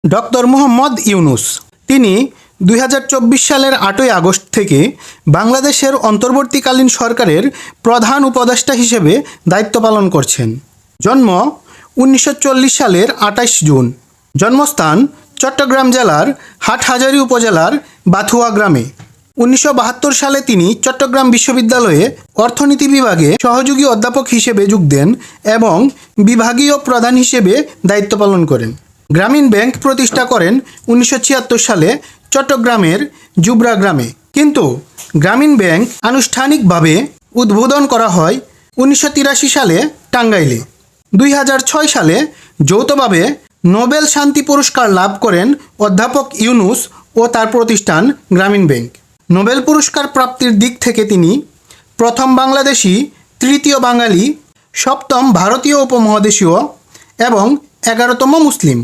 Doctor Mohammad Yunus. তিনি 2024 সালের 8ই August থেকে বাংলাদেশের অন্তর্বর্তীকালীন সরকারের প্রধান উপদেষ্টা হিসেবে দায়িত্ব পালন করছেন। জন্ম 1940 সালের 28 জুন। জন্মস্থান চট্টগ্রাম জেলার হাটহাজারী উপজেলার বাথুয়া গ্রামে। 1972 সালে তিনি চট্টগ্রাম বিশ্ববিদ্যালয়ে অর্থনীতি বিভাগে সহযোগী অধ্যাপক হিসেবে যোগ দেন এবং বিভাগীয় প্রধান হিসেবে দায়িত্ব পালন করেন। গ্রামীণ ব্যাংক প্রতিষ্ঠা করেন 1976 সালে চট্টগ্রামের জুবরা গ্রামে, কিন্তু গ্রামীণ ব্যাংক আনুষ্ঠানিকভাবে উদ্বোধন করা হয় 1983 সালে টাঙ্গাইলে। 2006 সালে যৌথভাবে নোবেল শান্তি পুরস্কার লাভ করেন অধ্যাপক ইউনূস ও তার প্রতিষ্ঠান গ্রামীণ ব্যাংক। নোবেল পুরস্কার প্রাপ্তির দিক থেকে তিনি প্রথম বাংলাদেশি, তৃতীয় বাঙালি, সপ্তম ভারতীয় উপমহাদেশীয় এবং 11তম মুসলিম।